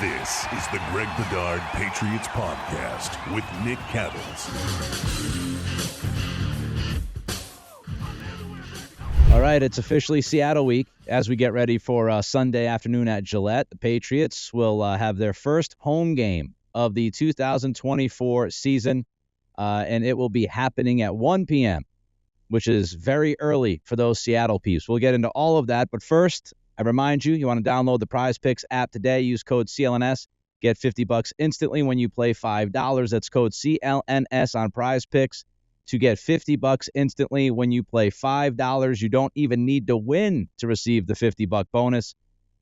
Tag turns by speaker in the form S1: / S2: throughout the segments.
S1: This is the Greg Bedard Patriots podcast with Nick Cattles.
S2: All right, it's officially Seattle week as we get ready for Sunday afternoon at Gillette. The Patriots will have their first home game of the 2024 season, and it will be happening at 1 p.m., which is very early for those Seattle peeps. We'll get into all of that, but first, I remind you, you want to download the Prize Picks app today. Use code CLNS. Get $50 instantly when you play $5. That's code CLNS on Prize Picks to get $50 instantly when you play $5. You don't even need to win to receive the $50 bonus.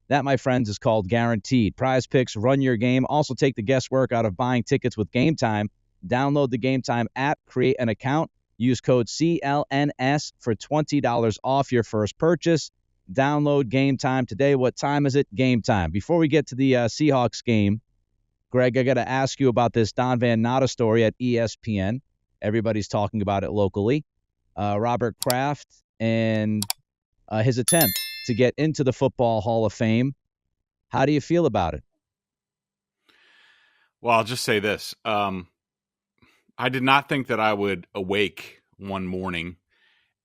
S2: That, my friends, is called guaranteed. Prize Picks, run your game. Also take the guesswork out of buying tickets with Game Time. Download the Game Time app, create an account, use code CLNS for $20 off your first purchase. Download Game Time today. What time is it? Game time. Before we get to the Seahawks game, Greg, I got to ask you about this Don Van Natta story at ESPN. Everybody's talking about it locally. Robert Kraft and his attempt to get into the Football Hall of Fame. How do you feel about it?
S3: Well, I'll just say this. I did not think that I would awake one morning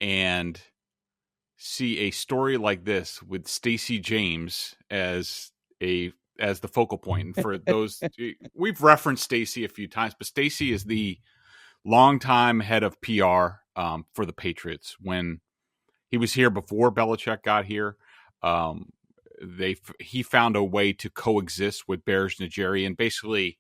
S3: and see a story like this with Stacey James as the focal point. And for those, we've referenced Stacey a few times, but Stacey is the longtime head of PR for the Patriots. When he was here before Belichick got here, he found a way to coexist with Bears Najeri, and basically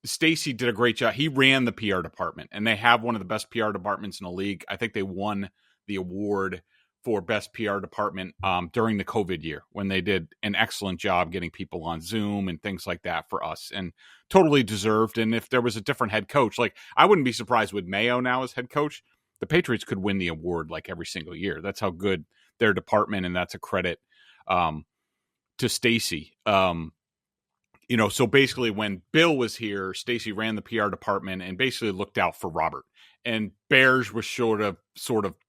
S3: Stacey did a great job. He ran the PR department, and they have one of the best PR departments in the league. I think they won the award for best PR department during the COVID year when they did an excellent job getting people on Zoom and things like that for us, and totally deserved. And if there was a different head coach, like I wouldn't be surprised with Mayo now as head coach, the Patriots could win the award like every single year. That's how good their department, and that's a credit to Stacey. So basically when Bill was here, Stacey ran the PR department and basically looked out for Robert. And Bears was sort of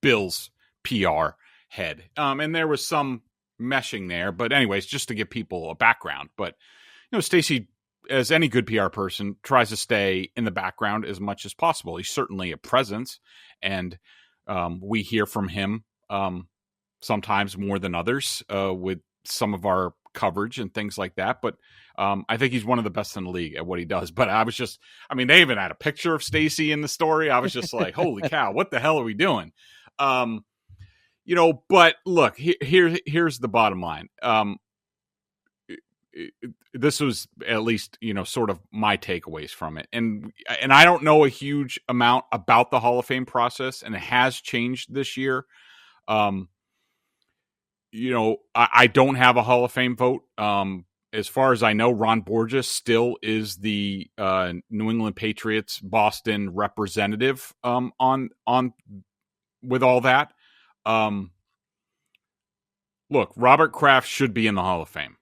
S3: Bill's PR head. And there was some meshing there. But anyways, just to give people a background. But, Stacey, as any good PR person, tries to stay in the background as much as possible. He's certainly a presence. And we hear from him sometimes more than others with some of our coverage and things like that. But I think he's one of the best in the league at what he does. But they even had a picture of Stacey in the story. I was just like, holy cow, what the hell are we doing? But look, here's the bottom line. This was at least, sort of my takeaways from it. And I don't know a huge amount about the Hall of Fame process, and it has changed this year. I don't have a Hall of Fame vote. As far as I know, Ron Borges still is the New England Patriots Boston representative on with all that. Look, Robert Kraft should be in the Hall of Fame.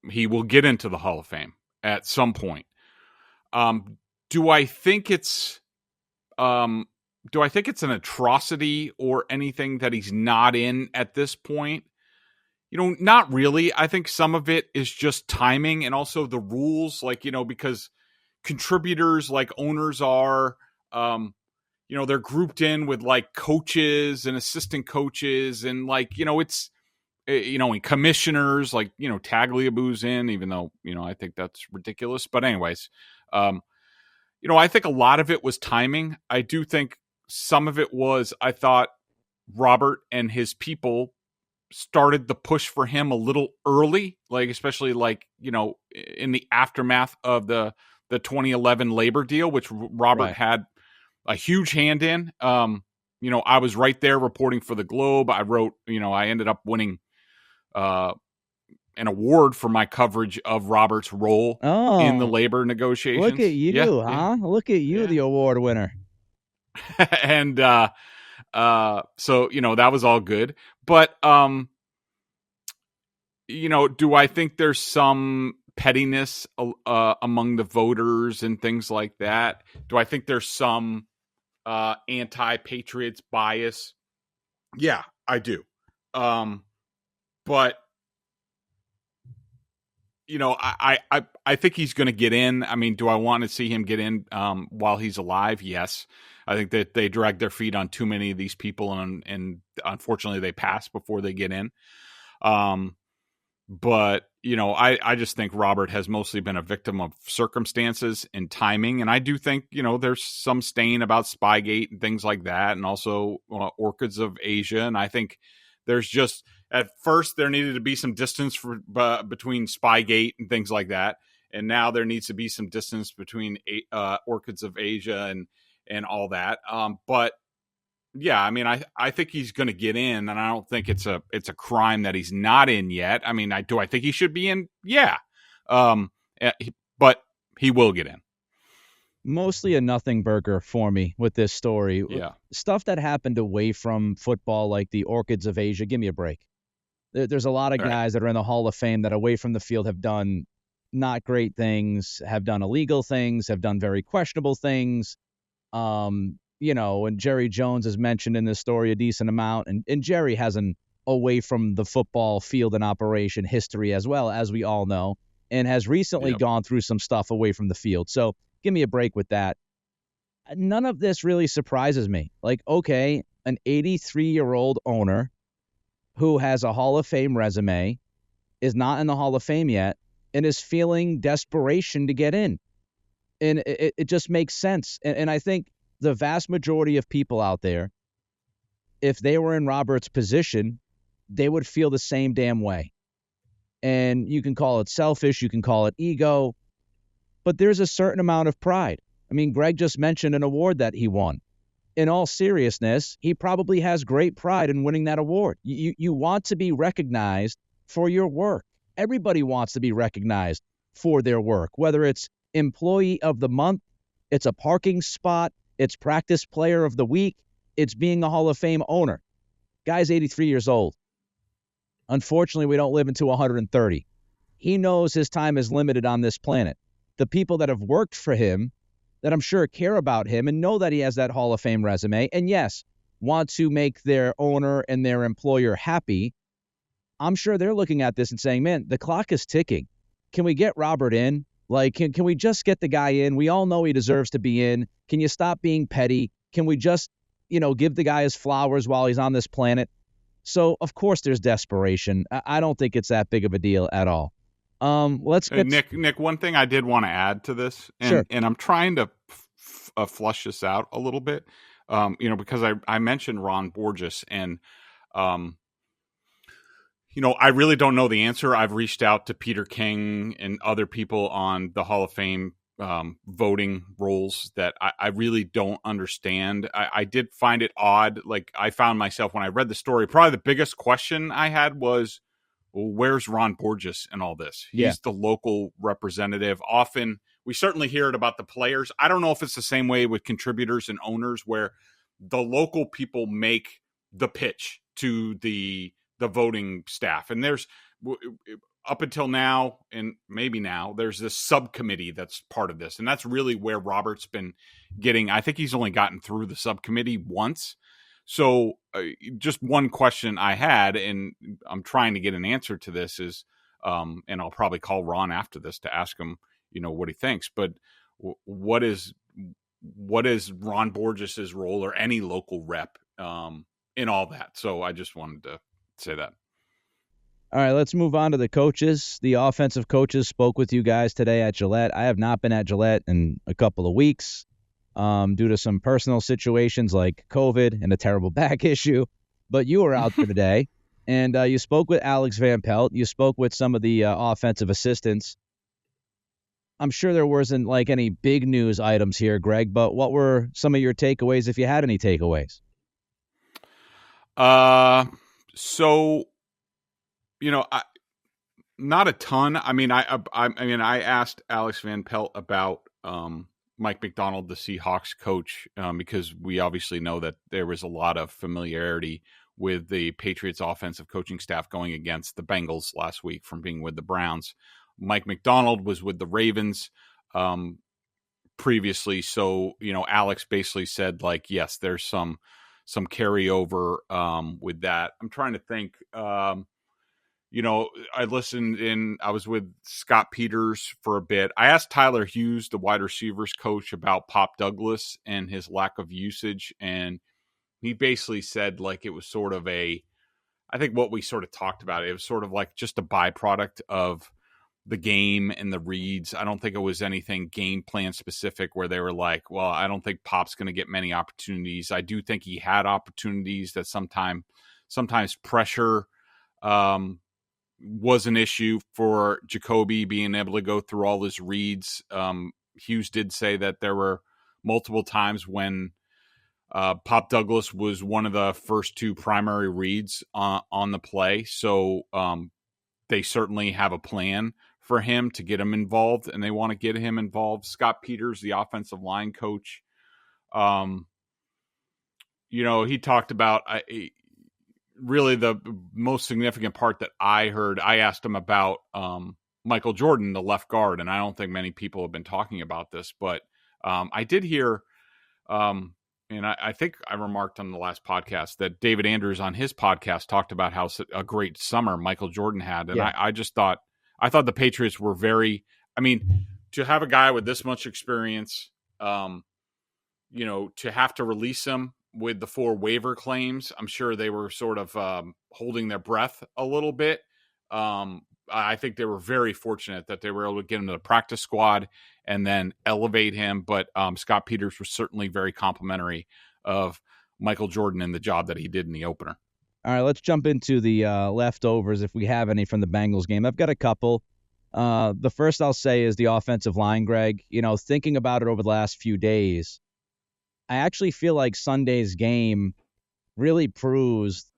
S3: He will get into the Hall of Fame at some point. Do I think it's an atrocity or anything that he's not in at this point? Not really. I think some of it is just timing and also the rules, because contributors like owners are, they're grouped in with coaches and assistant coaches and it's, and commissioners Tagliabue's in, even though, I think that's ridiculous. But anyways, I think a lot of it was timing. I do think some of it was, I thought Robert and his people started the push for him a little early, especially in the aftermath of the 2011 labor deal, which Robert had a huge hand in. I was right there reporting for the Globe. I wrote, I ended up winning an award for my coverage of Robert's role in the labor negotiations.
S2: Look at you, huh? Look at you, the award winner.
S3: And so, that was all good. But, do I think there's some pettiness among the voters and things like that? Do I think there's some anti-Patriots bias? Yeah, I do. But I think he's going to get in. I mean, do I want to see him get in while he's alive? Yes. I think that they drag their feet on too many of these people, and unfortunately they pass before they get in. But, I just think Robert has mostly been a victim of circumstances and timing. And I do think, there's some stain about Spygate and things like that, and also Orchids of Asia. And I think there's just, at first, there needed to be some distance between Spygate and things like that. And now there needs to be some distance between Orchids of Asia and all that. But yeah, I mean, I think he's going to get in, and I don't think it's a crime that he's not in yet. I mean, I think he should be in? Yeah. But he will get in.
S2: Mostly a nothing burger for me with this story.
S3: Yeah.
S2: Stuff that happened away from football, like the Orchids of Asia, give me a break. There's a lot of guys that are in the Hall of Fame that away from the field have done not great things, have done illegal things, have done very questionable things. And Jerry Jones is mentioned in this story a decent amount. And Jerry has an away from the football field and operation history as well, as we all know, and has recently gone through some stuff away from the field. So give me a break with that. None of this really surprises me. Like, okay, an 83-year-old owner who has a Hall of Fame resume is not in the Hall of Fame yet and is feeling desperation to get in. And it just makes sense. And I think the vast majority of people out there, if they were in Robert's position, they would feel the same damn way. And you can call it selfish, you can call it ego, but there's a certain amount of pride. I mean, Greg just mentioned an award that he won. In all seriousness, he probably has great pride in winning that award. You want to be recognized for your work. Everybody wants to be recognized for their work, whether it's Employee of the Month, it's a parking spot, it's Practice Player of the Week, it's being a Hall of Fame owner. Guy's 83 years old. Unfortunately, we don't live into 130. He knows his time is limited on this planet. The people that have worked for him, that I'm sure care about him and know that he has that Hall of Fame resume, and yes, want to make their owner and their employer happy, I'm sure they're looking at this and saying, man, the clock is ticking. Can we get Robert in? Like, can we just get the guy in? We all know he deserves to be in. Can you stop being petty? Can we just, give the guy his flowers while he's on this planet? So, of course, there's desperation. I don't think it's that big of a deal at all. Let's get
S3: Nick. One thing I did want to add to this,
S2: Sure.
S3: and I'm trying to flush this out a little bit, because I mentioned Ron Borges, and I really don't know the answer. I've reached out to Peter King and other people on the Hall of Fame voting rules that I really don't understand. I did find it odd. Like, I found myself when I read the story, probably the biggest question I had was, well, where's Ron Borges in all this? He's the local representative. Often we certainly hear it about the players. I don't know if it's the same way with contributors and owners, where the local people make the pitch to the voting staff. And there's, up until now, and maybe now, there's this subcommittee that's part of this. And that's really where Robert's been getting. I think he's only gotten through the subcommittee once. So just one question I had, and I'm trying to get an answer to this, is, and I'll probably call Ron after this to ask him, what he thinks. But what is Ron Borges's role, or any local rep, in all that? So I just wanted to say that.
S2: All right, let's move on to the coaches. The offensive coaches spoke with you guys today at Gillette. I have not been at Gillette in a couple of weeks due to some personal situations like COVID and a terrible back issue. But you were out there today, and you spoke with Alex Van Pelt. You spoke with some of the offensive assistants. I'm sure there wasn't like any big news items here, Greg, but what were some of your takeaways, if you had any takeaways?
S3: So, not a ton. I mean, I asked Alex Van Pelt about Mike Macdonald, the Seahawks coach, because we obviously know that there was a lot of familiarity with the Patriots offensive coaching staff going against the Bengals last week from being with the Browns. Mike Macdonald was with the Ravens previously. So, Alex basically said, like, yes, there's some carryover with that. I'm trying to think, I was with Scott Peters for a bit. I asked Tyler Hughes, the wide receivers coach, about Pop Douglas and his lack of usage. And he basically said like it was sort of I think what we sort of talked about, it was sort of like just a byproduct of the game and the reads. I don't think it was anything game plan specific where they were like, well, I don't think Pop's going to get many opportunities. I do think he had opportunities that sometimes pressure was an issue for Jacoby being able to go through all his reads. Hughes did say that there were multiple times when Pop Douglas was one of the first two primary reads on the play. So they certainly have a plan for him to get him involved, and they want to get him involved. Scott Peters, the offensive line coach, he talked about really the most significant part that I heard. I asked him about Michael Jordan, the left guard, and I don't think many people have been talking about this, but I did hear, and I think I remarked on the last podcast that David Andrews on his podcast talked about how a great summer Michael Jordan had, and I thought the Patriots were to have a guy with this much experience, to have to release him with the 4 waiver claims, I'm sure they were sort of holding their breath a little bit. I think they were very fortunate that they were able to get him to the practice squad and then elevate him. But Scott Peters was certainly very complimentary of Michael Jordan and the job that he did in the opener.
S2: All right, let's jump into the leftovers if we have any from the Bengals game. I've got a couple. The first I'll say is the offensive line, Greg. Thinking about it over the last few days, I actually feel like Sunday's game really proves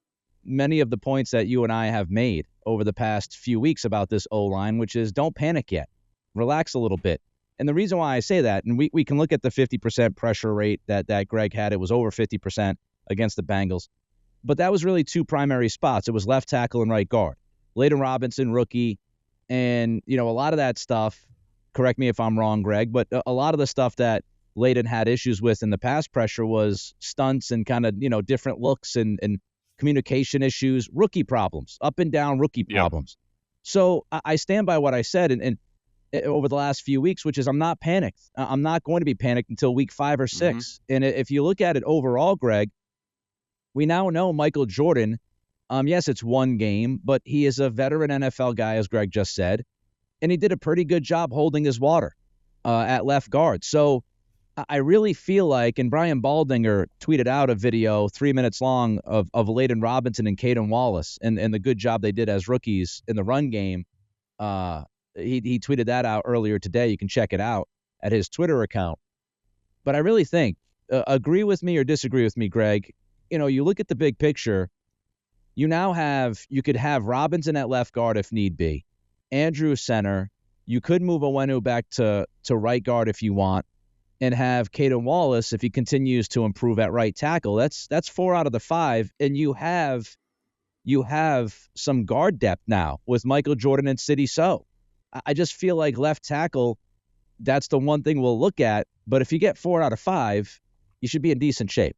S2: many of the points that you and I have made over the past few weeks about this O-line, which is don't panic yet. Relax a little bit. And the reason why I say that, and we can look at the 50% pressure rate that Greg had. It was over 50% against the Bengals. But that was really 2 primary spots. It was left tackle and right guard. Layden Robinson, rookie. And, a lot of that stuff, correct me if I'm wrong, Greg, but a lot of the stuff that Layden had issues with in the pass pressure was stunts and kind of, different looks and communication issues, rookie problems, up and down rookie problems. So I stand by what I said and over the last few weeks, which is I'm not panicked. I'm not going to be panicked until week 5 or 6. Mm-hmm. And if you look at it overall, Greg, we now know Michael Jordan, yes, it's 1 game, but he is a veteran NFL guy, as Greg just said, and he did a pretty good job holding his water at left guard. So I really feel like, and Brian Baldinger tweeted out a video 3 minutes long of Layden Robinson and Caden Wallace and the good job they did as rookies in the run game. He tweeted that out earlier today. You can check it out at his Twitter account. But I really think, agree with me or disagree with me, Greg, you look at the big picture, you could have Robinson at left guard if need be, Andrew center, you could move Owenu back to right guard if you want, and have Caden Wallace if he continues to improve at right tackle. That's 4 out of the 5, and you have some guard depth now with Michael Jordan and Sidney So. I just feel like left tackle, that's the one thing we'll look at. But if you get 4 out of 5, you should be in decent shape.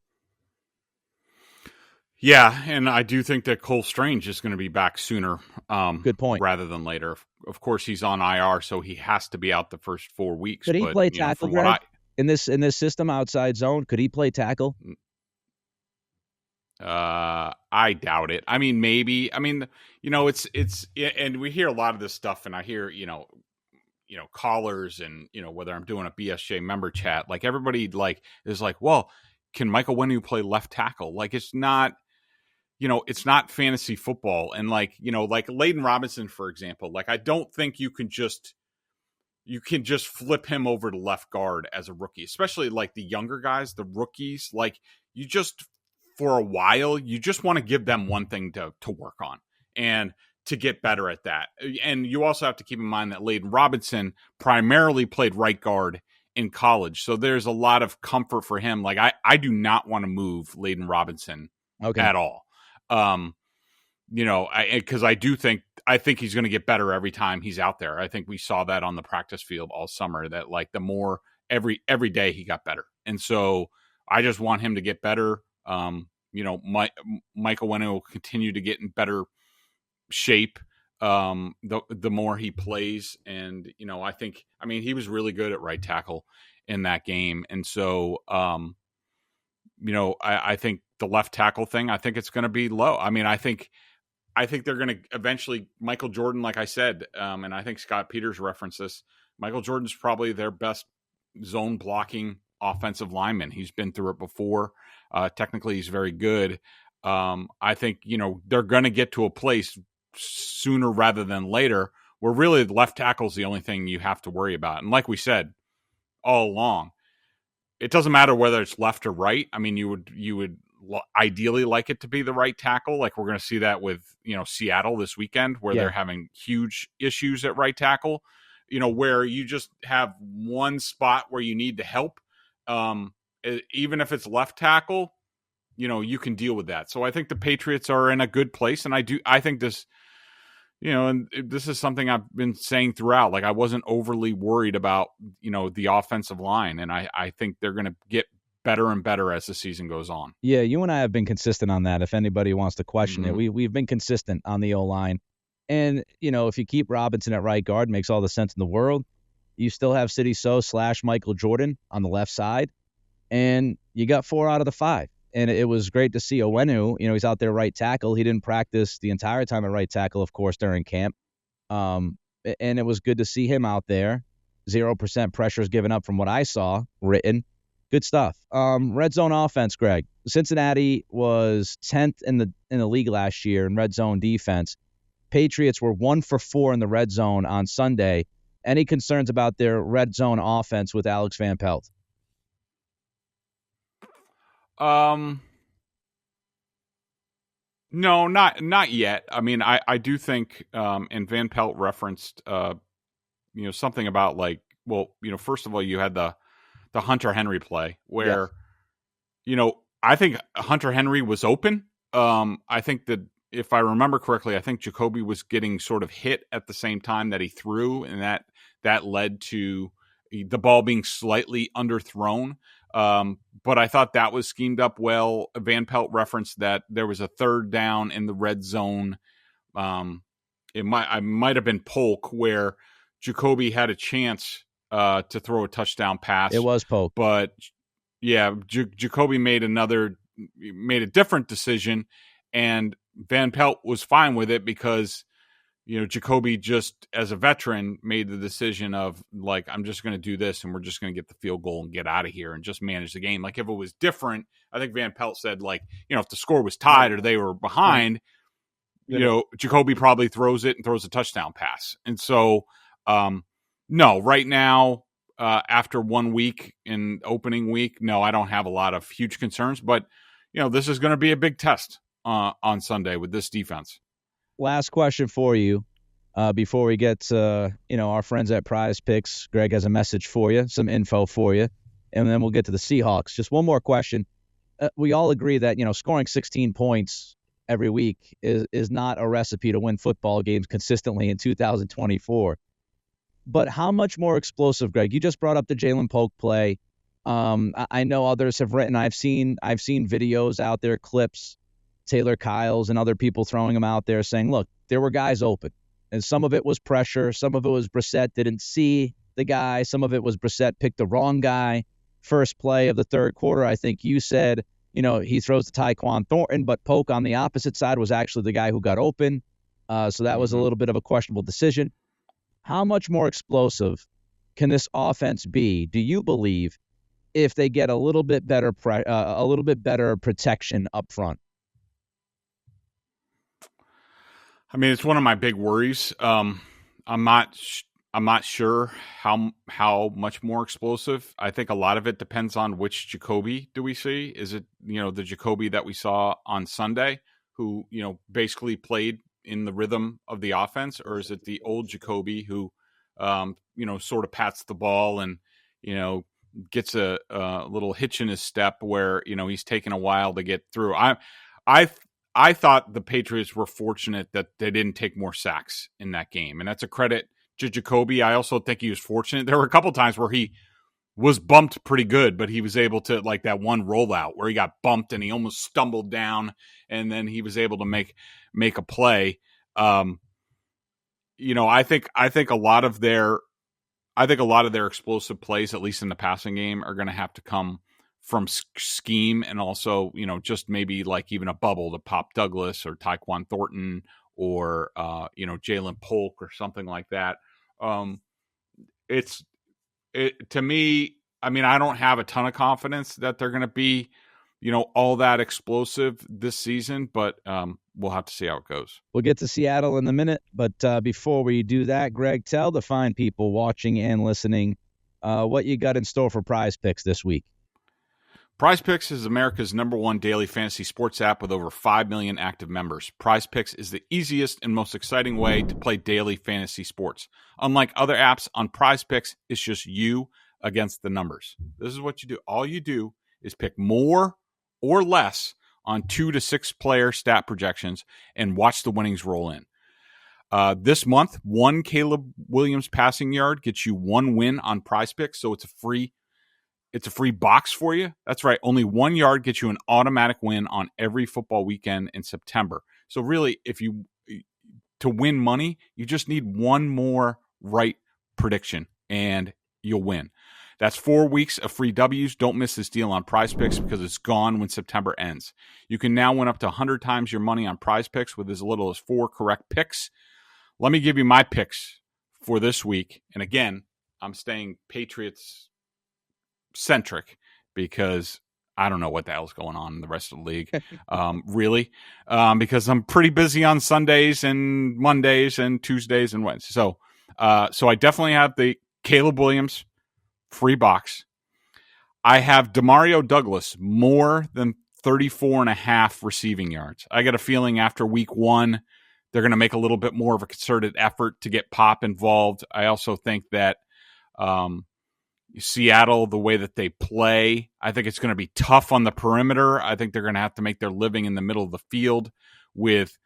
S3: Yeah, and I do think that Cole Strange is going to be back sooner.
S2: Good point.
S3: Rather than later. Of course, he's on IR, so he has to be out the first 4 weeks.
S2: Could he play tackle, Greg? In this system, outside zone, could he play tackle?
S3: I doubt it. I mean, maybe. I mean, it's and we hear a lot of this stuff, and I hear callers and whether I'm doing a BSJ member chat, like everybody is like, well, can Michael Owenu play left tackle? Like it's not. It's not fantasy football, and like Layden Robinson, for example. Like I don't think you can just flip him over to left guard as a rookie, especially like the younger guys, the rookies. Like you just, for a while, you just want to give them one thing to work on and to get better at that. And you also have to keep in mind that Layden Robinson primarily played right guard in college. So there's a lot of comfort for him. Like I do not want to move Layden Robinson at all. Because I think he's going to get better every time he's out there. I think we saw that on the practice field all summer, that like the more every day he got better. And so I just want him to get better. Michael Owenu will continue to get in better shape. the more he plays. And, I mean, he was really good at right tackle in that game. And so, I think the left tackle thing, I think it's going to be low. I mean, I think they're going to eventually, Michael Jordan, like I said, and I think Scott Peters referenced this, Michael Jordan's probably their best zone blocking offensive lineman. He's been through it before. Technically, he's very good. I think, they're going to get to a place sooner rather than later where really the left tackle is the only thing you have to worry about. And like we said all along, it doesn't matter whether it's left or right. I mean, you would ideally like it to be the right tackle. Like we're going to see that with, Seattle this weekend where they're having huge issues at right tackle, where you just have one spot where you need to help. Even if it's left tackle, you can deal with that. So I think the Patriots are in a good place. And I think this, and this is something I've been saying throughout. Like I wasn't overly worried about, the offensive line. And I think they're going to get better and better as the season goes on.
S2: Yeah, you and I have been consistent on that. If anybody wants to question it, we've been consistent on the O-line. And, if you keep Robinson at right guard, makes all the sense in the world. You still have Sidy Sow / Michael Jordan on the left side. And you got 4 out of the 5. And it was great to see Owenu. He's out there right tackle. He didn't practice the entire time at right tackle, of course, during camp. And it was good to see him out there. 0% pressures given up from what I saw written. Good stuff. Red zone offense, Greg. Cincinnati was 10th in the league last year in red zone defense. Patriots were 1 for 4 in the red zone on Sunday. Any concerns about their red zone offense with Alex Van Pelt?
S3: No, not yet. I mean, I do think, and Van Pelt referenced, something about like, well, first of all, you had the Hunter Henry play where, I think Hunter Henry was open. I think that if I remember correctly, I think Jacoby was getting sort of hit at the same time that he threw, and that led to the ball being slightly underthrown. But I thought that was schemed up well. Van Pelt referenced that there was a 3rd down in the red zone. I might have been Polk where Jacoby had a chance to throw a touchdown pass.
S2: It was Polk,
S3: but yeah, Jacoby made a different decision, and Van Pelt was fine with it because Jacoby just as a veteran made the decision of like, I'm just going to do this and we're just going to get the field goal and get out of here and just manage the game. Like if it was different, I think Van Pelt said like, if the score was tied or they were behind, Jacoby probably throws it and throws a touchdown pass. And so, no, right now, after 1 week in opening week, no, I don't have a lot of huge concerns, but this is going to be a big test on Sunday with this defense.
S2: Last question for you before we get to, our friends at Prize Picks. Greg has a message for you, some info for you, and then we'll get to the Seahawks. Just one more question. We all agree that, scoring 16 points every week is not a recipe to win football games consistently in 2024. But how much more explosive, Greg? You just brought up the Jalen Polk play. I know others have written. I've seen videos out there, clips, Tayler Kyles and other people throwing them out there saying, look, there were guys open. And some of it was pressure. Some of it was Brissett didn't see the guy. Some of it was Brissett picked the wrong guy. First play of the third quarter, I think you said, he throws to Tyquan Thornton, but Polk on the opposite side was actually the guy who got open. So that was a little bit of a questionable decision. How much more explosive can this offense be, do you believe, if they get a little bit better protection up front?
S3: I mean, it's one of my big worries. I'm not sure how much more explosive. I think a lot of it depends on which Jacoby do we see. Is it the Jacoby that we saw on Sunday, who basically played in the rhythm of the offense, or is it the old Jacoby who sort of pats the ball and gets a little hitch in his step where he's taking a while to get through? I thought the Patriots were fortunate that they didn't take more sacks in that game, and that's a credit to Jacoby. I also think he was fortunate. There were a couple times where he was bumped pretty good, but he was able to, like that one rollout where he got bumped and he almost stumbled down, and then he was able to make a play. I think a lot of their explosive plays, at least in the passing game, are going to have to come from scheme, and also, just maybe like even a bubble to Pop Douglas or Tyquan Thornton or Jalen Polk or something like that. To me, I mean, I don't have a ton of confidence that they're going to be, all that explosive this season, but we'll have to see how it goes.
S2: We'll get to Seattle in a minute, but before we do that, Greg, tell the fine people watching and listening what you got in store for Prize Picks this week.
S3: Prize Picks is America's #1 daily fantasy sports app with over 5 million active members. Prize Picks is the easiest and most exciting way to play daily fantasy sports. Unlike other apps, on Prize Picks, it's just you against the numbers. This is what you do. All you do is pick more or less on 2 to 6 player stat projections and watch the winnings roll in. This month, 1 Caleb Williams passing yard gets you 1 win on Prize Picks, so it's a free box for you. That's right. Only 1 yard gets you an automatic win on every football weekend in September. So really, to win money, you just need 1 more right prediction and you'll win. That's 4 weeks of free W's. Don't miss this deal on Prize Picks because it's gone when September ends. You can now win up to 100 times your money on Prize Picks with as little as 4 correct picks. Let me give you my picks for this week. And again, I'm staying Patriots centric because I don't know what the hell's going on in the rest of the league, really, because I'm pretty busy on Sundays and Mondays and Tuesdays and Wednesdays. So I definitely have the Caleb Williams free box. I have Demario Douglas more than 34.5 receiving yards. I got a feeling after week 1, they're going to make a little bit more of a concerted effort to get Pop involved. I also think that Seattle, the way that they play, I think it's going to be tough on the perimeter. I think they're going to have to make their living in the middle of the field with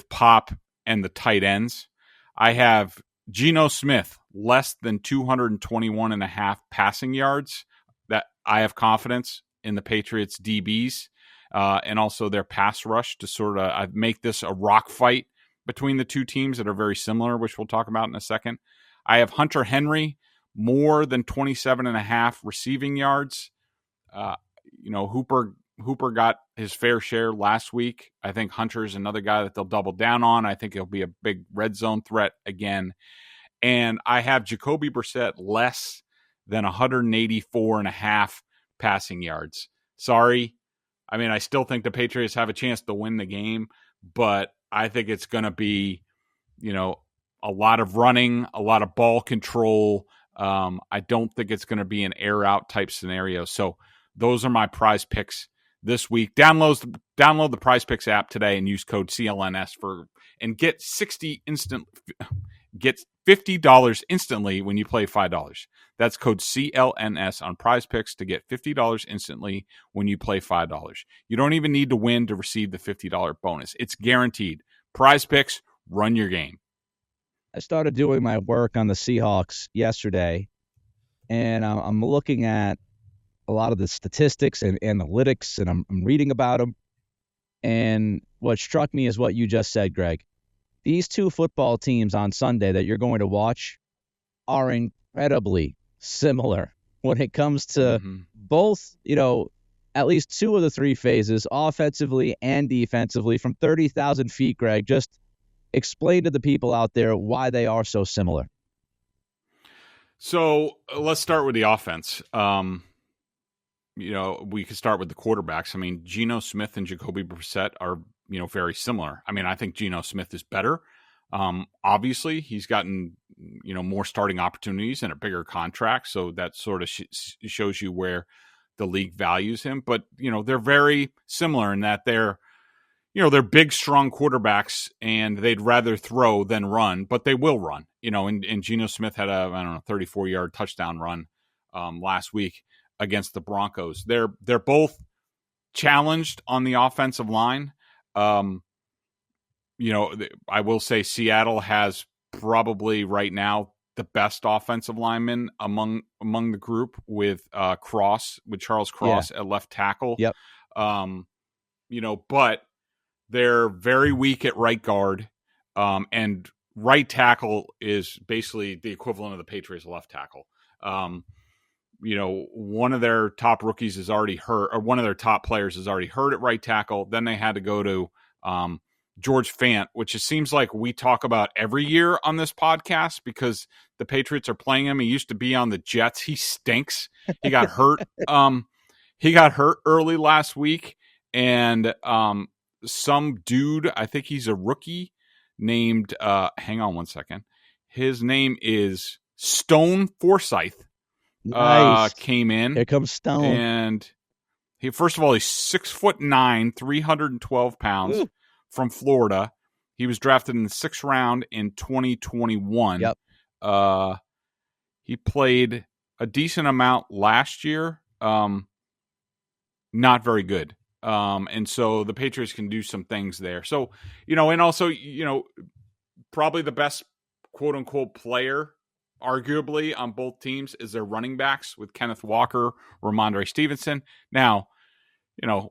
S3: Pop and the tight ends. I have Geno Smith, less than 221.5 passing yards. That I have confidence in the Patriots DBs and also their pass rush to sort of make this a rock fight between the two teams that are very similar, which we'll talk about in a second. I have Hunter Henry, more than 27.5 receiving yards. Hooper got his fair share last week. I think Hunter is another guy that they'll double down on. I think he'll be a big red zone threat again. And I have Jacoby Brissett less than 184.5 passing yards. Sorry. I mean, I still think the Patriots have a chance to win the game, but I think it's going to be, a lot of running, a lot of ball control. I don't think it's going to be an air out type scenario. So those are my Prize Picks this week. Download the Prize Picks app today and use code CLNS and get $50 instantly when you play $5. That's code CLNS on Prize Picks to get $50 instantly when you play $5. You don't even need to win to receive the $50 bonus. It's guaranteed. Prize Picks, run your game.
S2: I started doing my work on the Seahawks yesterday, and I'm looking at a lot of the statistics and analytics, and I'm reading about them. And what struck me is what you just said, Greg. These two football teams on Sunday that you're going to watch are incredibly similar when it comes to both, at least 2 of the 3 phases, offensively and defensively, from 30,000 feet, Greg. Just explain to the people out there why they are so similar.
S3: So let's start with the offense. We could start with the quarterbacks. I mean, Geno Smith and Jacoby Brissett are, very similar. I mean, I think Geno Smith is better. Obviously, he's gotten, more starting opportunities and a bigger contract. So that sort of shows you where the league values him. But, they're very similar in that they're big, strong quarterbacks, and they'd rather throw than run, but they will run. And Geno Smith had a 34-yard touchdown run last week against the Broncos. They're both challenged on the offensive line. I will say Seattle has probably right now the best offensive lineman among the group with Charles Cross at left tackle.
S2: Yep.
S3: But they're very weak at right guard. And right tackle is basically the equivalent of the Patriots left tackle. One of their top rookies is already hurt, or one of their top players is already hurt at right tackle. Then they had to go to George Fant, which it seems like we talk about every year on this podcast because the Patriots are playing him. He used to be on the Jets. He stinks. He got hurt. He got hurt early last week, and some dude, I think he's a rookie, named hang on one second. His name is Stone Forsythe.
S2: Nice.
S3: Came in.
S2: Here comes Stone.
S3: And he's 6'9", 312 pounds. Ooh. From Florida. He was drafted in the 6th round in 2021.
S2: Yep.
S3: He played a decent amount last year. Not very good. And so the Patriots can do some things there. So, and also, probably the best quote unquote player arguably on both teams is their running backs with Kenneth Walker, Ramondre Stevenson. Now,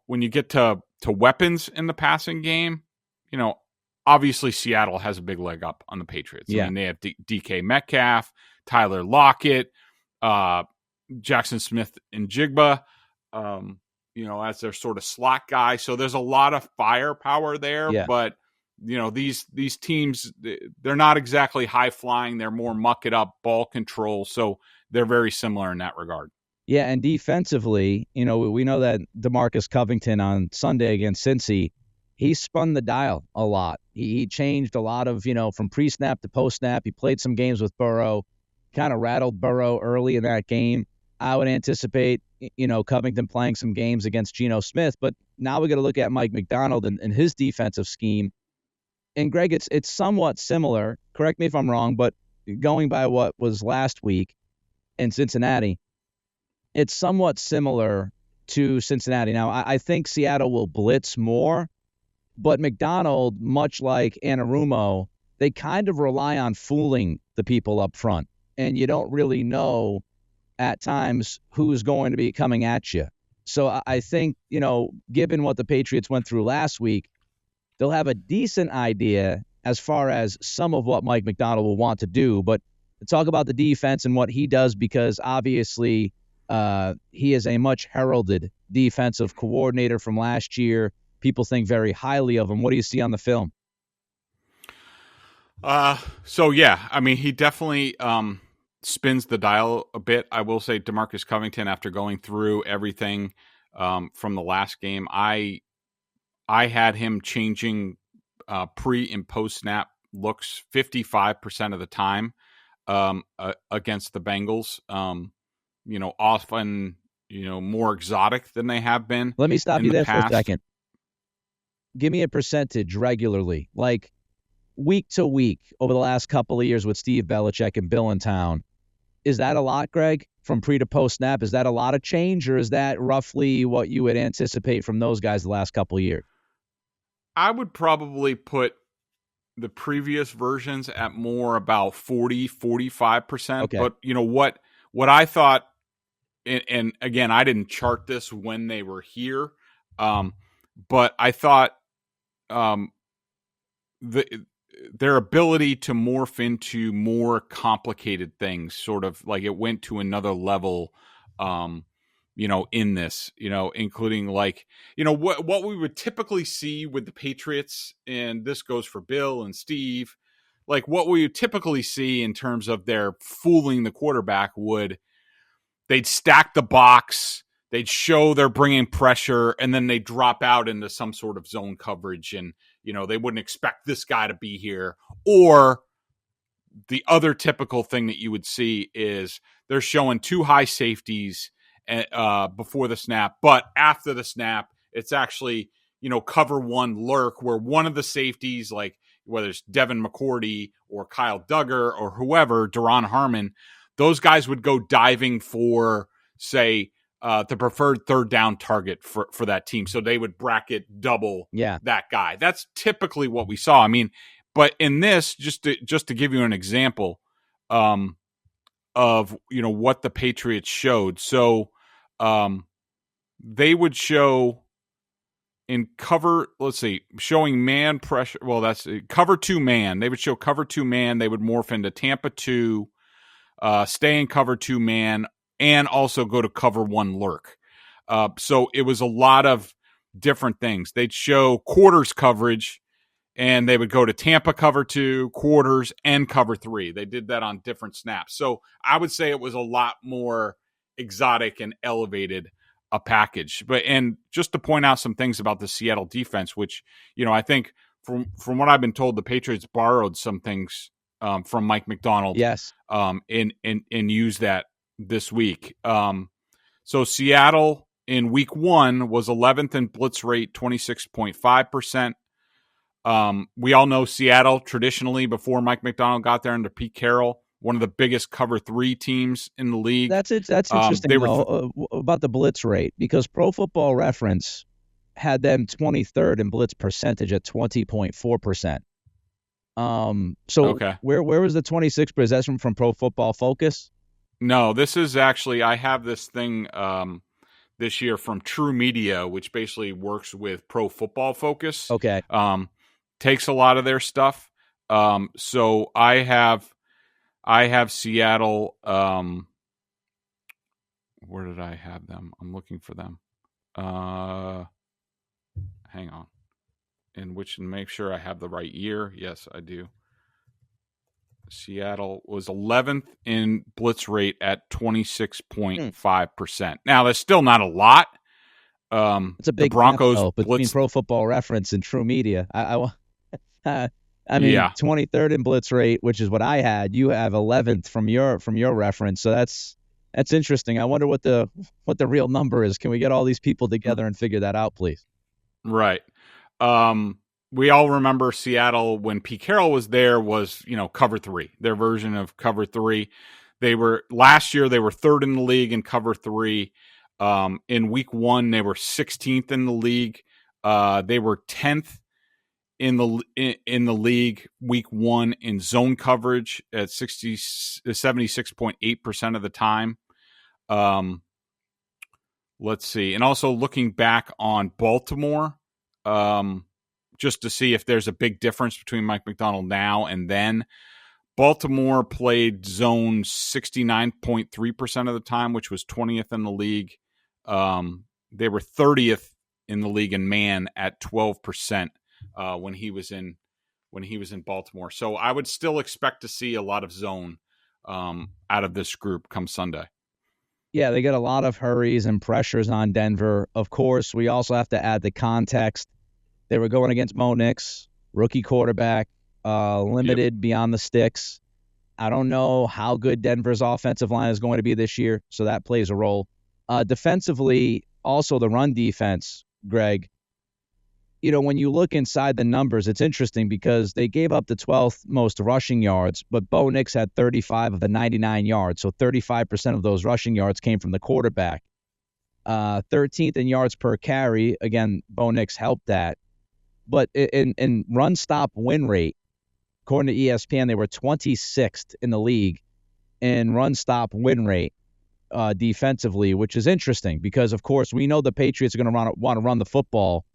S3: when you get to weapons in the passing game, obviously Seattle has a big leg up on the Patriots.
S2: Yeah.
S3: I mean, they have DK Metcalf, Tyler Lockett, Jackson Smith and Jigba, as their sort of slot guy. So there's a lot of firepower there, but these teams, they're not exactly high flying. They're more muck it up, ball control. So they're very similar in that regard.
S2: Yeah. And defensively, we know that DeMarcus Covington on Sunday against Cincy, he spun the dial a lot. He changed a lot of, from pre-snap to post-snap. He played some games with Burrow, kind of rattled Burrow early in that game. I would anticipate, Covington playing some games against Geno Smith. But now we got to look at Mike McDonald and his defensive scheme. And, Greg, it's somewhat similar. Correct me if I'm wrong, but going by what was last week in Cincinnati, it's somewhat similar to Cincinnati. Now, I think Seattle will blitz more. But McDonald, much like Anarumo, they kind of rely on fooling the people up front. And you don't really know at times who's going to be coming at you. So I think, given what the Patriots went through last week, they'll have a decent idea as far as some of what Mike McDonald will want to do. But to talk about the defense and what he does, because obviously he is a much heralded defensive coordinator from last year. People think very highly of him. What do you see on the film?
S3: He definitely spins the dial a bit. I will say DeMarcus Covington, after going through everything from the last game, I had him changing pre and post snap looks 55% of the time against the Bengals. Often more exotic than they have been.
S2: Let me stop you there for a second. Give me a percentage regularly, like week to week over the last couple of years with Steve Belichick and Bill in town. Is that a lot, Greg, from pre to post snap? Is that a lot of change, or is that roughly what you would anticipate from those guys the last couple of years?
S3: I would probably put the previous versions at more about 45%.
S2: Okay.
S3: But what I thought, and again, I didn't chart this when they were here, but I thought their ability to morph into more complicated things, sort of like it went to another level, in this, including what we would typically see with the Patriots, and this goes for Bill and Steve, like what we would typically see in terms of their fooling the quarterback they'd stack the box, they'd show they're bringing pressure, and then they drop out into some sort of zone coverage, and they wouldn't expect this guy to be here. Or the other typical thing that you would see is they're showing two high safeties before the snap, but after the snap, it's actually cover one lurk, where one of the safeties, like whether it's Devin McCourty or Kyle Duggar or whoever, Daron Harmon, those guys would go diving for, say, the preferred third down target for that team. So they would bracket double that guy. That's typically what we saw. I mean, but in this, just to give you an example of what the Patriots showed. So they would show in cover, let's see, showing man pressure. Well, that's cover 2 man. They would show cover 2 man. They would morph into Tampa 2, stay in cover 2 man, and also go to cover 1 lurk. So it was a lot of different things. They'd show quarters coverage, and they would go to Tampa cover 2, quarters, and cover 3. They did that on different snaps. So I would say it was a lot more exotic and elevated a package. And just to point out some things about the Seattle defense, which, I think from what I've been told, the Patriots borrowed some things from Mike McDonald.
S2: Yes.
S3: And used that this week. So Seattle in week 1 was 11th in blitz rate, 26.5%. We all know Seattle traditionally, before Mike McDonald got there under Pete Carroll, one of the biggest cover 3 teams in the league.
S2: That's interesting about the blitz rate, because Pro Football Reference had them 23rd in blitz percentage at 20.4%.
S3: Okay.
S2: Where was the 26th? Is that from Pro Football Focus?
S3: No, this is actually, I have this thing this year from True Media, which basically works with Pro Football Focus.
S2: Okay.
S3: Takes a lot of their stuff. So I have Seattle. Where did I have them? I'm looking for them. Hang on. And make sure I have the right year. Yes, I do. Seattle was 11th in blitz rate at 26.5%. Now, that's still not a lot.
S2: It's a big
S3: the Broncos
S2: gap, though, between Pro Football Reference and True Media. I mean,
S3: yeah.
S2: 23rd in blitz rate, which is what I had. You have 11th from your reference. So that's interesting. I wonder what the real number is. Can we get all these people together and figure that out, please?
S3: Right. We all remember Seattle when Pete Carroll was there was, cover 3, their version of cover 3. Last year, they were 3rd in the league in cover 3. In week 1, they were 16th in the league. They were 10th in the league week 1 in zone coverage at 76.8% of the time. Let's see. And also looking back on Baltimore, just to see if there's a big difference between Mike McDonald now and then. Baltimore played zone 69.3% of the time, which was 20th in the league. They were 30th in the league in man at 12% when he was in Baltimore. So I would still expect to see a lot of zone out of this group come Sunday.
S2: Yeah, they get a lot of hurries and pressures on Denver. Of course, we also have to add the context. They were going against Bo Nix, rookie quarterback, limited beyond the sticks. I don't know how good Denver's offensive line is going to be this year, so that plays a role. Defensively, also the run defense, Greg, when you look inside the numbers, it's interesting because they gave up the 12th most rushing yards, but Bo Nix had 35 of the 99 yards, so 35% of those rushing yards came from the quarterback. 13th in yards per carry, again, Bo Nix helped that. But in run-stop win rate, according to ESPN, they were 26th in the league in run-stop win rate defensively, which is interesting because, of course, we know the Patriots are going to want to run the football,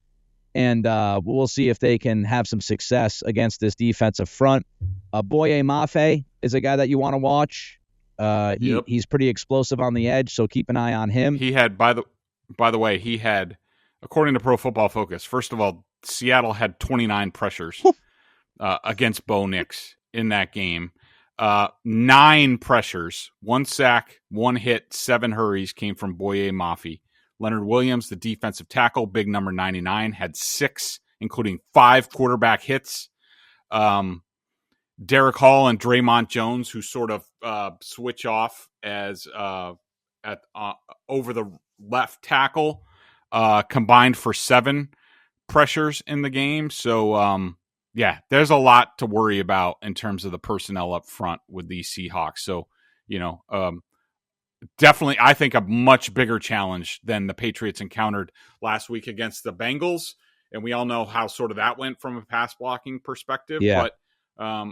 S2: and we'll see if they can have some success against this defensive front. Boye Mafe is a guy that you want to watch. He's pretty explosive on the edge, so keep an eye on him.
S3: He had, by the way, according to Pro Football Focus, first of all, Seattle had 29 pressures against Bo Nix in that game. 9 pressures, 1 sack, 1 hit, 7 hurries came from Boye Mafe. Leonard Williams, the defensive tackle, big number 99, had 6, including 5 quarterback hits. Derek Hall and Draymond Jones, who sort of switch off as over the left tackle, combined for 7 pressures in the game. So, there's a lot to worry about in terms of the personnel up front with these Seahawks. So, definitely, I think a much bigger challenge than the Patriots encountered last week against the Bengals. And we all know how sort of that went from a pass blocking perspective.
S2: Yeah.
S3: But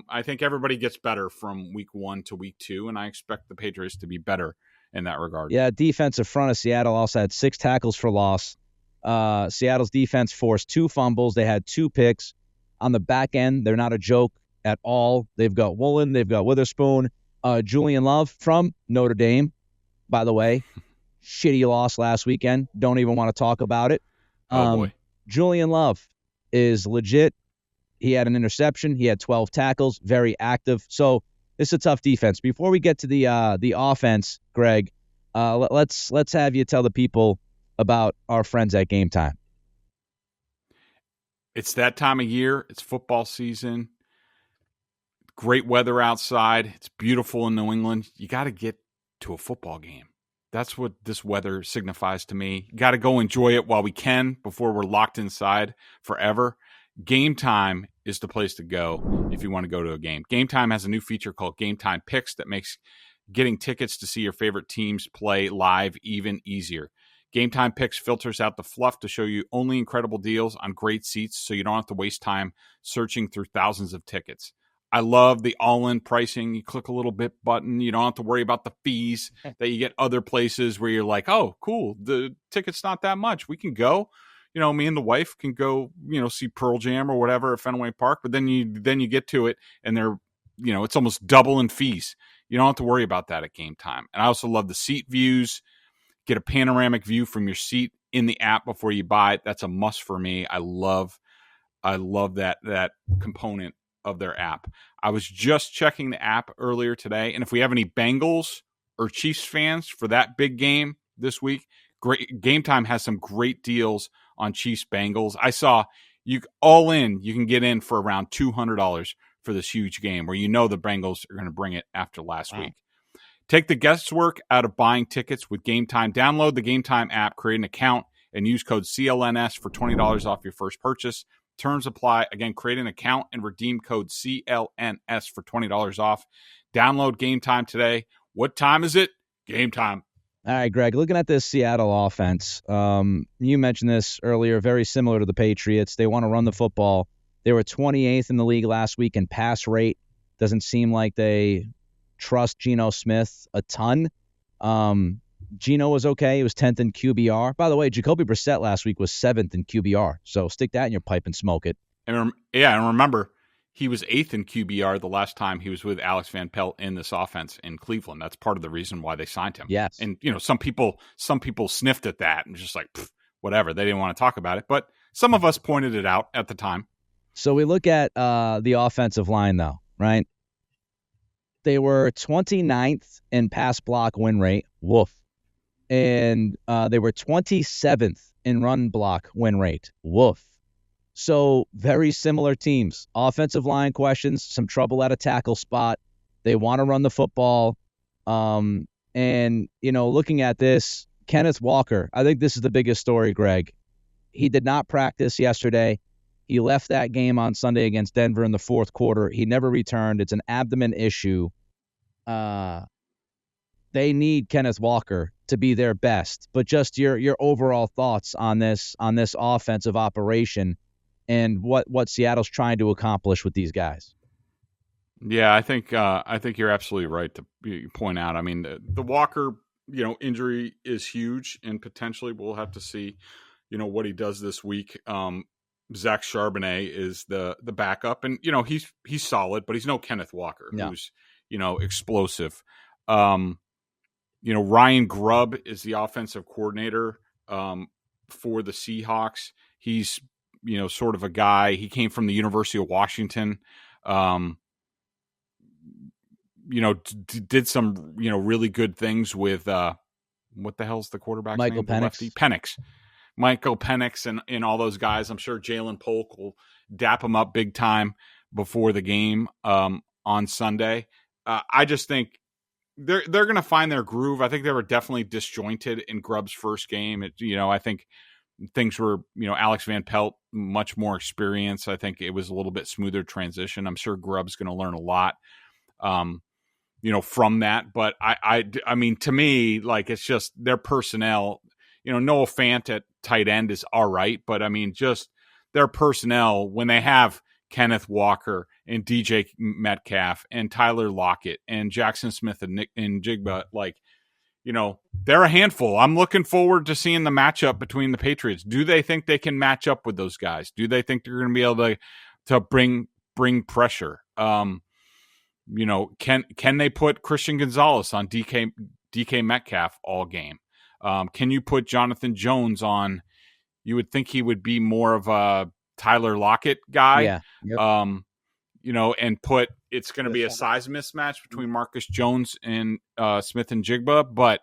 S3: I think everybody gets better from week 1 to week 2, and I expect the Patriots to be better in that regard.
S2: Yeah, defensive front of Seattle also had 6 tackles for loss. Seattle's defense forced 2 fumbles. They had 2 picks. On the back end, they're not a joke at all. They've got Woolen. They've got Witherspoon. Julian Love from Notre Dame, by the way. Shitty loss last weekend. Don't even want to talk about it.
S3: Oh, boy.
S2: Julian Love is legit. He had an interception. He had 12 tackles. Very active. So it's a tough defense. Before we get to the offense, Greg, let's have you tell the people about our friends at Game Time.
S3: It's that time of year. It's football season. Great weather outside. It's beautiful in New England. You got to get to a football game. That's what this weather signifies to me. You got to go enjoy it while we can before we're locked inside forever. Game Time is the place to go if you want to go to a game. Game Time has a new feature called Game Time Picks that makes getting tickets to see your favorite teams play live even easier. Game Time Picks filters out the fluff to show you only incredible deals on great seats so you don't have to waste time searching through thousands of tickets. I love the all-in pricing. You click a little bit button. You don't have to worry about the fees that you get other places where you're like, oh, cool, the ticket's not that much. We can go. Me and the wife can go, see Pearl Jam or whatever at Fenway Park. But then you get to it and they're, it's almost double in fees. You don't have to worry about that at Game Time. And I also love the seat views. Get a panoramic view from your seat in the app before you buy it. That's a must for me. I love that component of their app. I was just checking the app earlier today, and if we have any Bengals or Chiefs fans for that big game this week, great Game Time has some great deals on Chiefs Bengals. I saw you can get in for around $200 for this huge game where the Bengals are going to bring it after last week. Take the guesswork out of buying tickets with Game Time. Download the Game Time app, create an account, and use code CLNS for $20 off your first purchase. Terms apply. Again, create an account and redeem code CLNS for $20 off. Download Game Time today. What time is it? Game time.
S2: All right, Greg, looking at this Seattle offense, you mentioned this earlier, very similar to the Patriots. They want to run the football. They were 28th in the league last week in pass rate. Doesn't seem like they trust Geno Smith a ton. Geno was okay. He was 10th in QBR. By the way, Jacoby Brissett last week was 7th in QBR. So stick that in your pipe and smoke it.
S3: And remember, he was 8th in QBR the last time he was with Alex Van Pelt in this offense in Cleveland. That's part of the reason why they signed him.
S2: Yes.
S3: And, some people sniffed at that and just like, whatever. They didn't want to talk about it. But some of us pointed it out at the time.
S2: So we look at the offensive line, though, right? They were 29th in pass block win rate. Woof. And they were 27th in run block win rate. Woof. So very similar teams. Offensive line questions, some trouble at a tackle spot. They want to run the football. And, looking at this, Kenneth Walker, I think this is the biggest story, Greg. He did not practice yesterday. He left that game on Sunday against Denver in the fourth quarter. He never returned. It's an abdomen issue. They need Kenneth Walker to be their best. But just your overall thoughts on this offensive operation and what Seattle's trying to accomplish with these guys.
S3: Yeah, I think you're absolutely right to point out. I mean, the Walker, injury is huge, and potentially we'll have to see, what he does this week. Zach Charbonnet is the backup, and he's solid, but he's no Kenneth Walker, who's explosive. Ryan Grubb is the offensive coordinator for the Seahawks. He's sort of a guy. He came from the University of Washington. Did some really good things with what the hell's the quarterback's
S2: Michael
S3: name?
S2: Penix.
S3: Michael Penix and all those guys. I'm sure Jalen Polk will dap him up big time before the game on Sunday. I just think they're going to find their groove. I think they were definitely disjointed in Grubb's first game. I think things were, Alex Van Pelt, much more experience. I think it was a little bit smoother transition. I'm sure Grubb's going to learn a lot, from that. But I mean, to me, like, it's just their personnel. Noah Fant at tight end is all right, but I mean, just their personnel when they have Kenneth Walker and DJ Metcalf and Tyler Lockett and Jackson Smith and Nick and Jigba, like, they're a handful. I'm looking forward to seeing the matchup between the Patriots. Do they think they can match up with those guys? Do they think they're going to be able to bring pressure? Can they put Christian Gonzalez on DK Metcalf all game? Can you put Jonathan Jones on? You would think he would be more of a Tyler Lockett guy.
S2: Yeah. Yep.
S3: And it's going to be a size mismatch between Marcus Jones and Smith and Jigba, but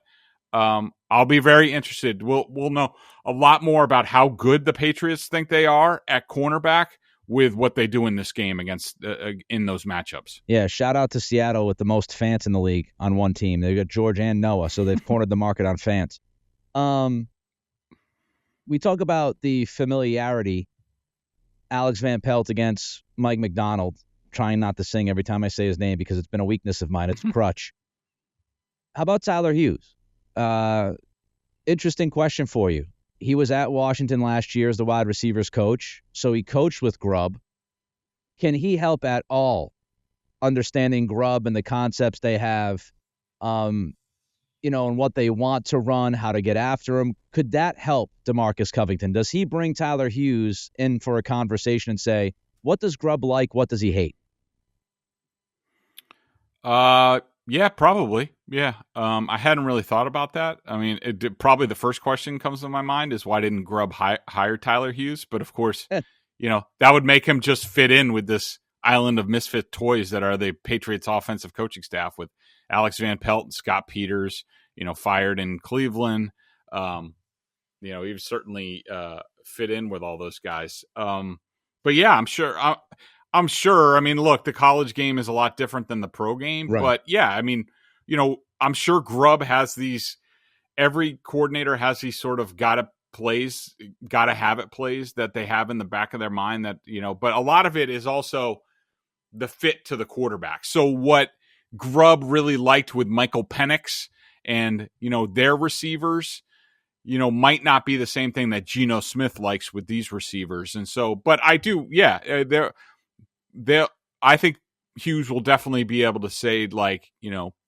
S3: I'll be very interested. We'll know a lot more about how good the Patriots think they are at cornerback with what they do in this game against in those matchups.
S2: Yeah, shout out to Seattle with the most fans in the league on one team. They got George and Noah, so they've cornered the market on fans. We talk about the familiarity. Alex Van Pelt against Mike McDonald, trying not to sing every time I say his name because it's been a weakness of mine. It's a crutch. How about Tyler Hughes? Interesting question for you. He was at Washington last year as the wide receivers coach, so he coached with Grubb. Can he help at all understanding Grubb and the concepts they have, and what they want to run, how to get after him? Could that help DeMarcus Covington? Does he bring Tyler Hughes in for a conversation and say, what does Grubb like? What does he hate?
S3: Yeah, probably. Yeah. I hadn't really thought about that. I mean, probably the first question comes to my mind is why didn't Grubb hire Tyler Hughes? But of course, that would make him just fit in with this island of misfit toys that are the Patriots offensive coaching staff with Alex Van Pelt and Scott Peters, fired in Cleveland. He would certainly fit in with all those guys. But yeah, I'm sure. I mean, look, the college game is a lot different than the pro game. Right. But yeah, I mean, I'm sure Grubb has every coordinator has these sort of gotta have it plays that they have in the back of their mind that, but a lot of it is also the fit to the quarterback. So what Grubb really liked with Michael Penix and, their receivers, might not be the same thing that Geno Smith likes with these receivers. And so, but I do, yeah, I think Hughes will definitely be able to say, like,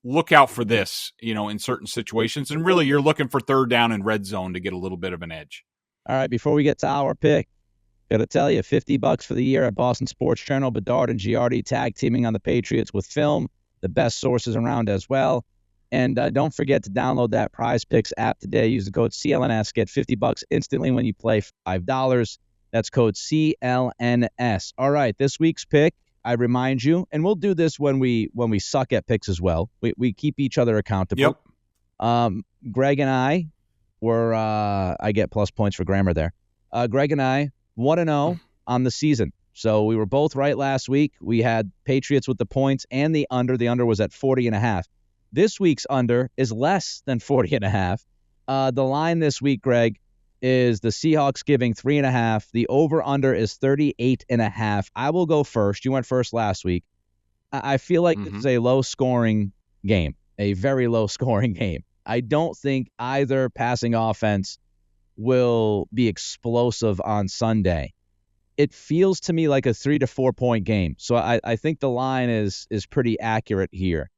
S3: look out for this, in certain situations. And really, you're looking for third down and red zone to get a little bit of an edge.
S2: All right, before we get to our pick, got to tell you, $50 for the year at Boston Sports Journal. Bedard and Giardi tag teaming on the Patriots with film, the best sources around as well. And don't forget to download that Prize Picks app today. Use the code CLNS. Get $50 instantly when you play $5. That's code CLNS. All right, this week's pick, I remind you, and we'll do this when we suck at picks as well. We keep each other accountable. Yep. Greg and I were I get plus points for grammar there. Greg and I 1-0 on the season. So we were both right last week. We had Patriots with the points and the under. The under was at 40.5. This week's under is less than 40.5. The line this week, Greg, is the Seahawks giving 3.5. The over-under is 38.5. I will go first. You went first last week. I feel like this is a low-scoring game, a very low-scoring game. I don't think either passing offense will be explosive on Sunday. It feels to me like a 3 to 4 point game. So I think the line is pretty accurate here.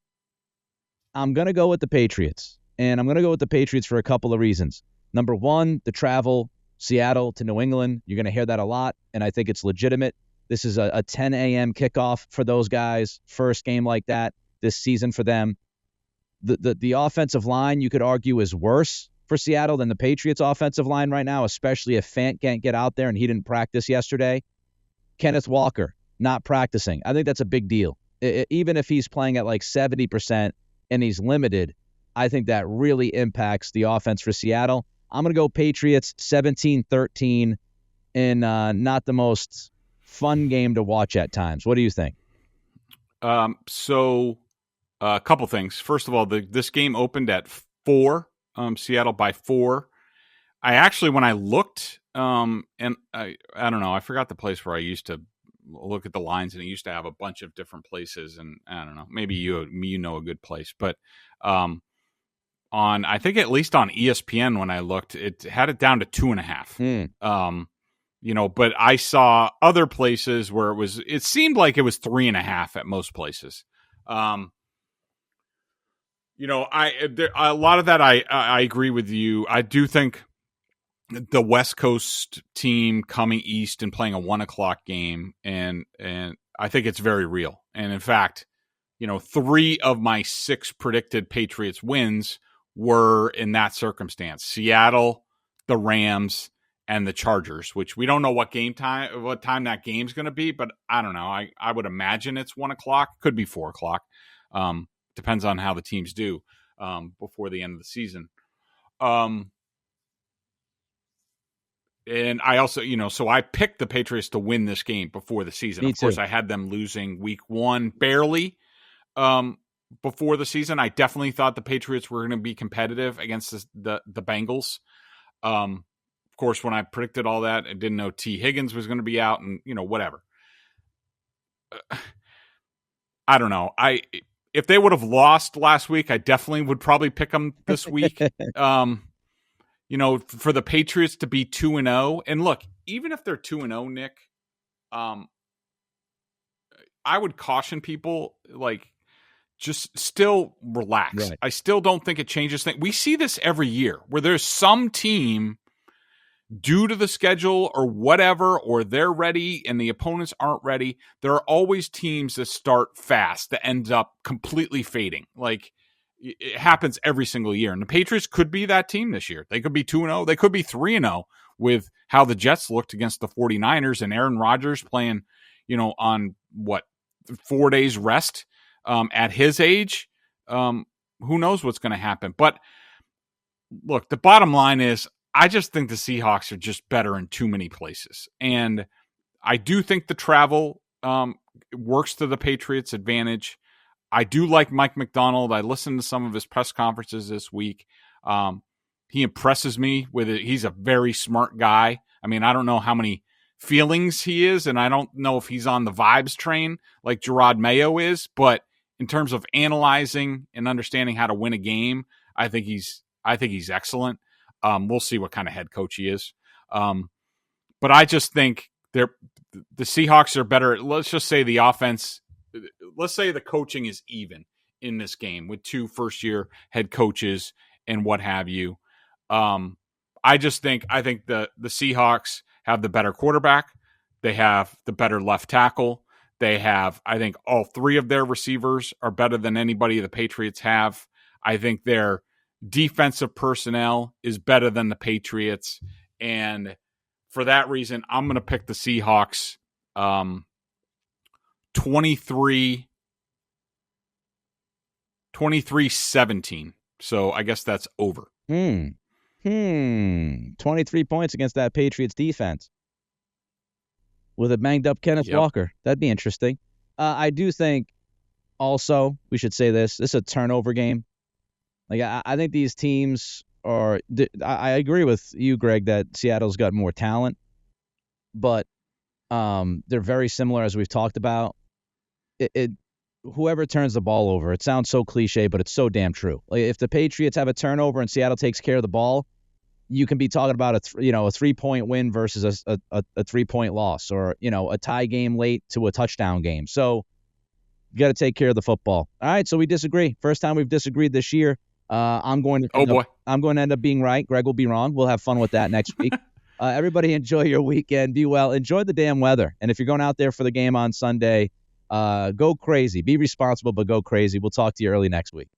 S2: I'm going to go with the Patriots, and I'm going to go with the Patriots for a couple of reasons. Number one, the travel, Seattle to New England. You're going to hear that a lot, and I think it's legitimate. This is a 10 a.m. kickoff for those guys, first game like that this season for them. The offensive line, you could argue, is worse for Seattle than the Patriots' offensive line right now, especially if Fant can't get out there and he didn't practice yesterday. Kenneth Walker not practicing. I think that's a big deal. Even if he's playing at like 70% and he's limited, I think that really impacts the offense for Seattle. I'm going to go Patriots 17-13 in not the most fun game to watch at times. What do you think?
S3: So a couple things. First of all, this game opened at 4, Seattle by 4. I actually, when I looked, and I don't know, I forgot the place where I used to look at the lines, and it used to have a bunch of different places, and I don't know, maybe you know a good place, but on, I think at least on ESPN when I looked, it had it down to 2.5. But I saw other places where it seemed like it was 3.5 at most places. A lot of that I agree with you. I do think the West Coast team coming east and playing a 1:00 game, and I think it's very real. And in fact, 3 of my 6 predicted Patriots wins were in that circumstance: Seattle, the Rams, and the Chargers. Which we don't know what time that game's going to be, but I don't know. I would imagine it's 1:00, could be 4:00. Depends on how the teams do before the end of the season. And I also, so I picked the Patriots to win this game before the season. Of course, I had them losing week 1 barely before the season. I definitely thought the Patriots were going to be competitive against the Bengals. Of course, when I predicted all that, I didn't know T. Higgins was going to be out and, whatever. I don't know. If they would have lost last week, I definitely would probably pick them this week. For the Patriots to be 2-0, and look, even if they're 2-0, Nick, I would caution people, just still relax. Right. I still don't think it changes things. We see this every year where there's some team, due to the schedule or whatever, or they're ready and the opponents aren't ready. There are always teams that start fast that end up completely fading. It happens every single year. And the Patriots could be that team this year. They could be 2-0. They could be 3-0 with how the Jets looked against the 49ers and Aaron Rodgers playing, on 4 days rest at his age. Who knows what's going to happen? But look, the bottom line is, I just think the Seahawks are just better in too many places. And I do think the travel works to the Patriots' advantage. I do like Mike McDonald. I listened to some of his press conferences this week. He impresses me with it. He's a very smart guy. I mean, I don't know how many feelings he is, and I don't know if he's on the vibes train like Gerard Mayo is, but in terms of analyzing and understanding how to win a game, I think he's excellent. We'll see what kind of head coach he is. But I just think the Seahawks are better. Let's just say the offense, let's say the coaching is even in this game with 2 first-year head coaches and what have you. I think the Seahawks have the better quarterback. They have the better left tackle. I think all 3 of their receivers are better than anybody the Patriots have. I think their defensive personnel is better than the Patriots. And for that reason, I'm going to pick the Seahawks 23-17. So I guess that's over.
S2: 23 points against that Patriots defense with a banged up Kenneth Walker. That'd be interesting. I do think also we should say this is a turnover game. I think these teams are – I agree with you, Greg, that Seattle's got more talent, but they're very similar, as we've talked about. Whoever turns the ball over, it sounds so cliche, but it's so damn true. If the Patriots have a turnover and Seattle takes care of the ball, you can be talking about a 3-point win versus a 3-point loss, or a tie game late to a touchdown game. So you got to take care of the football. All right, so we disagree. First time we've disagreed this year. I'm going to end up being right. Greg will be wrong. We'll have fun with that next week. Everybody enjoy your weekend. Be well. Enjoy the damn weather. And if you're going out there for the game on Sunday, go crazy. Be responsible, but go crazy. We'll talk to you early next week.